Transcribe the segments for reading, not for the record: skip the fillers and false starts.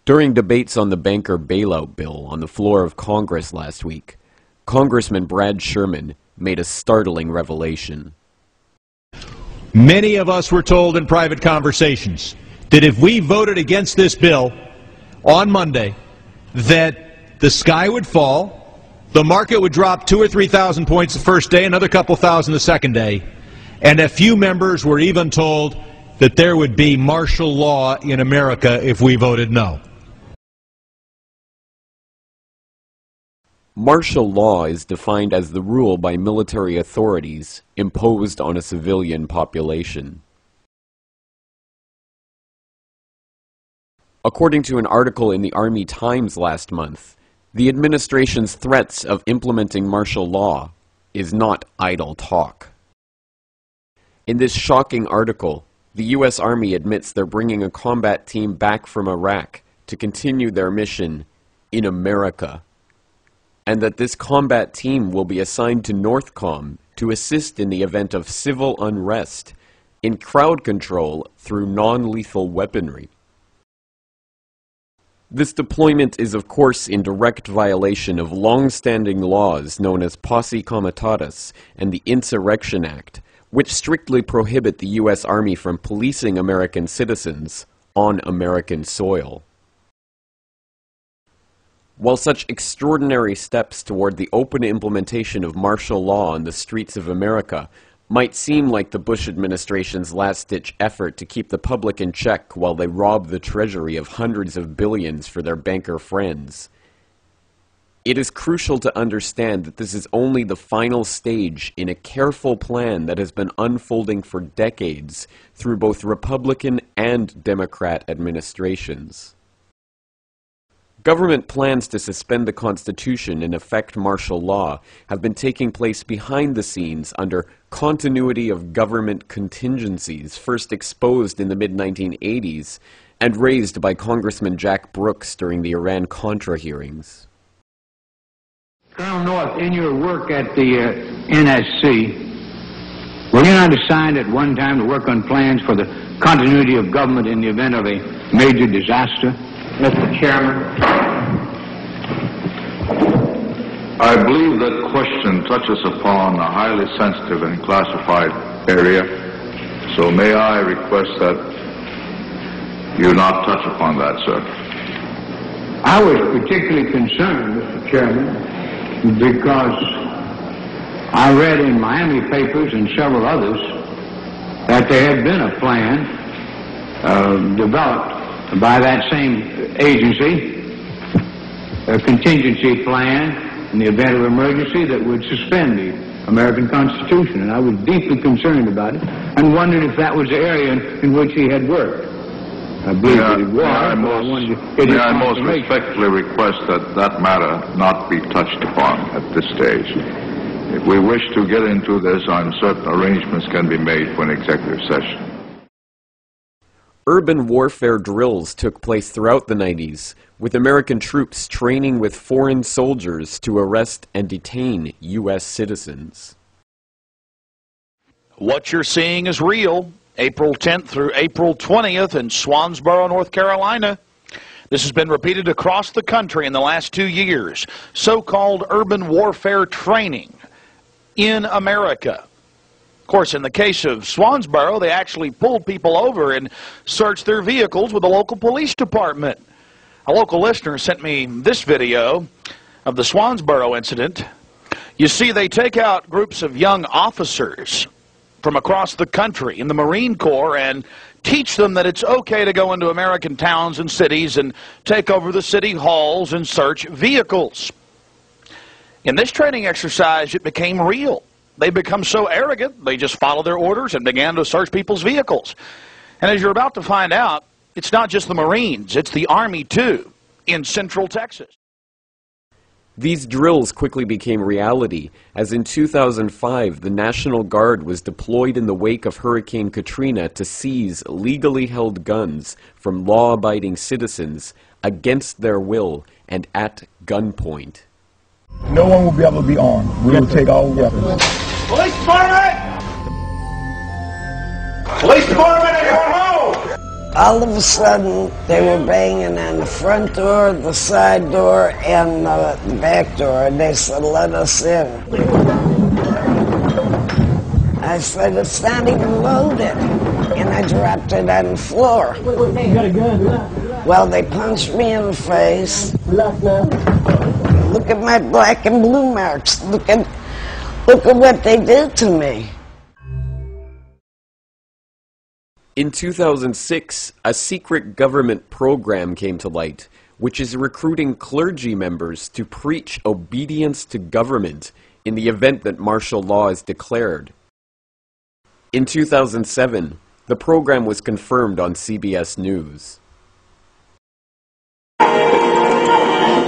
During debates on the banker bailout bill on the floor of Congress last week, Congressman Brad Sherman made a startling revelation. Many of us were told in private conversations that if we voted against this bill on Monday, that the sky would fall, the market would drop 2,000 or 3,000 points the first day, another couple thousand the second day, and a few members were even told that there would be martial law in America if we voted no. Martial law is defined as the rule by military authorities imposed on a civilian population. According to an article in the Army Times last month, the administration's threats of implementing martial law is not idle talk. In this shocking article, the U.S. Army admits they're bringing a combat team back from Iraq to continue their mission in America, and that this combat team will be assigned to NORTHCOM to assist in the event of civil unrest in crowd control through non-lethal weaponry. This deployment is of course in direct violation of long-standing laws known as Posse Comitatus and the Insurrection Act, which strictly prohibit the U.S. Army from policing American citizens on American soil. While such extraordinary steps toward the open implementation of martial law on the streets of America might seem like the Bush administration's last-ditch effort to keep the public in check while they rob the Treasury of hundreds of billions for their banker friends, it is crucial to understand that this is only the final stage in a careful plan that has been unfolding for decades through both Republican and Democrat administrations. Government plans to suspend the Constitution and effect martial law have been taking place behind the scenes under continuity of government contingencies first exposed in the mid-1980s and raised by Congressman Jack Brooks during the Iran-Contra hearings. Colonel North, in your work at the NSC, were you not assigned at one time to work on plans for the continuity of government in the event of a major disaster? Mr. Chairman. I believe that question touches upon a highly sensitive and classified area, so may I request that you not touch upon that, sir. I was particularly concerned, Mr. Chairman, because I read in Miami papers and several others that there had been a plan developed by that same agency, a contingency plan in the event of emergency that would suspend the American Constitution. And I was deeply concerned about it and wondered if that was the area in which he had worked. I believe that it was. May I most respectfully request that that matter not be touched upon at this stage. If we wish to get into this, I'm certain arrangements can be made for an executive session. Urban warfare drills took place throughout the 90s, with American troops training with foreign soldiers to arrest and detain U.S. citizens. What you're seeing is real. April 10th through April 20th in Swansboro, North Carolina. This has been repeated across the country in the last 2 years. So-called urban warfare training in America. Of course, in the case of Swansboro, they actually pulled people over and searched their vehicles with the local police department. A local listener sent me this video of the Swansboro incident. You see, they take out groups of young officers from across the country in the Marine Corps and teach them that it's okay to go into American towns and cities and take over the city halls and search vehicles. In this training exercise, it became real. They become so arrogant, they just followed their orders and began to search people's vehicles. And as you're about to find out, it's not just the Marines, it's the Army too, in Central Texas. These drills quickly became reality, as in 2005 the National Guard was deployed in the wake of Hurricane Katrina to seize legally held guns from law-abiding citizens against their will and at gunpoint. No one will be able to be armed. We will take all weapons. Police Department! Police Department at your home! All of a sudden, they were banging on the front door, the side door, and the back door, and they said, "Let us in." I said, "It's not even loaded," and I dropped it on the floor. You got a gun? Well, they punched me in the face. Look at my black and blue marks. Look at what they did to me. In 2006, a secret government program came to light, which is recruiting clergy members to preach obedience to government in the event that martial law is declared. In 2007, the program was confirmed on CBS News.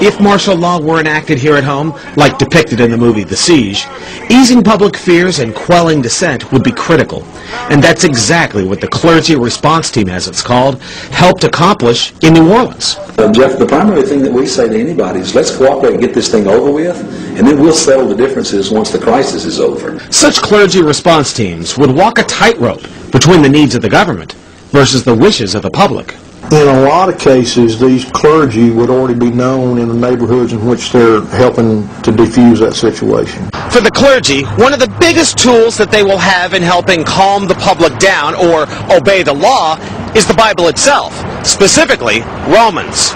If martial law were enacted here at home, like depicted in the movie The Siege, easing public fears and quelling dissent would be critical. And that's exactly what the Clergy Response Team, as it's called, helped accomplish in New Orleans. Jeff, the primary thing that we say to anybody is let's cooperate and get this thing over with, and then we'll settle the differences once the crisis is over. Such clergy response teams would walk a tightrope between the needs of the government versus the wishes of the public. In a lot of cases, these clergy would already be known in the neighborhoods in which they're helping to defuse that situation. For the clergy, one of the biggest tools that they will have in helping calm the public down or obey the law is the Bible itself, specifically Romans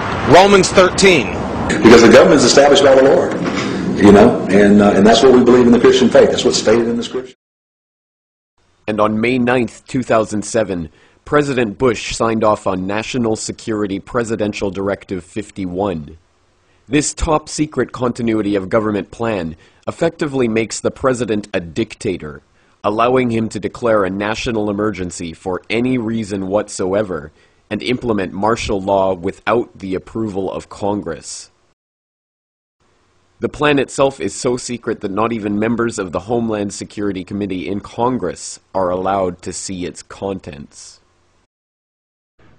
13. Because the government is established by the Lord, you know, and that's what we believe in the Christian faith. That's what's stated in the Scripture. And on May 9th, 2007, President Bush signed off on National Security Presidential Directive 51. This top-secret continuity of government plan effectively makes the president a dictator, allowing him to declare a national emergency for any reason whatsoever and implement martial law without the approval of Congress. The plan itself is so secret that not even members of the Homeland Security Committee in Congress are allowed to see its contents.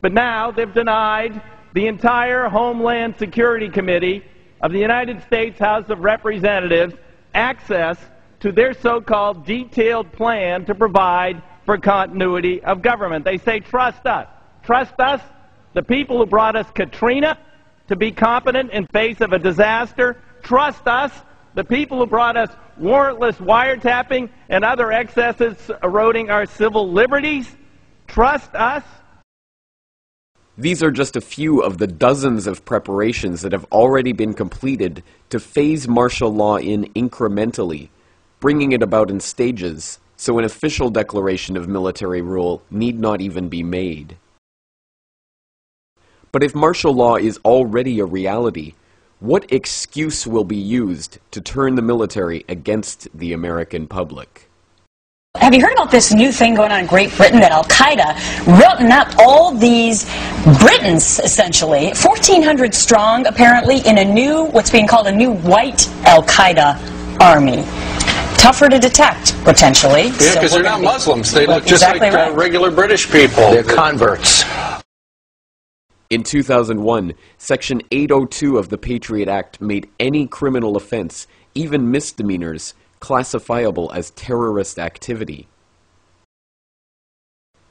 But now they've denied the entire Homeland Security Committee of the United States House of Representatives access to their so-called detailed plan to provide for continuity of government. They say, trust us. Trust us, the people who brought us Katrina, to be competent in face of a disaster. Trust us, the people who brought us warrantless wiretapping and other excesses eroding our civil liberties. Trust us. These are just a few of the dozens of preparations that have already been completed to phase martial law in incrementally, bringing it about in stages, so an official declaration of military rule need not even be made. But if martial law is already a reality, what excuse will be used to turn the military against the American public? Have you heard about this new thing going on in Great Britain that Al-Qaeda routing up all these Britons, essentially, 1,400 strong, apparently, in a new, what's being called a new white Al-Qaeda army. Tougher to detect, potentially. Yeah, because they're not Muslims. They look just like regular British people. They're converts. In 2001, Section 802 of the Patriot Act made any criminal offense, even misdemeanors, classifiable as terrorist activity.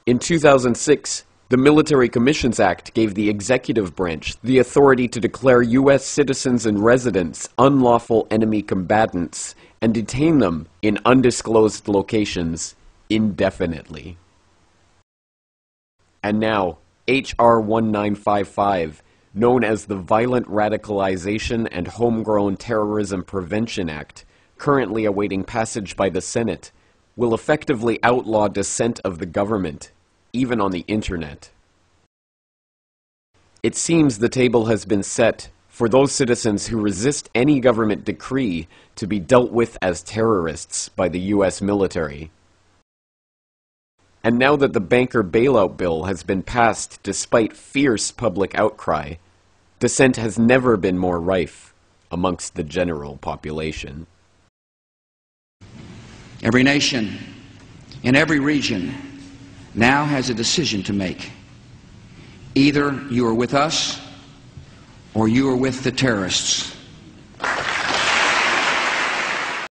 In 2006, the Military Commissions Act gave the executive branch the authority to declare U.S. citizens and residents unlawful enemy combatants and detain them in undisclosed locations indefinitely. And now, H.R. 1955, known as the Violent Radicalization and Homegrown Terrorism Prevention Act, currently awaiting passage by the Senate, will effectively outlaw dissent of the government, even on the internet. It seems the table has been set for those citizens who resist any government decree to be dealt with as terrorists by the U.S. military. And now that the banker bailout bill has been passed despite fierce public outcry, dissent has never been more rife amongst the general population. Every nation in every region now has a decision to make. Either you are with us or you are with the terrorists.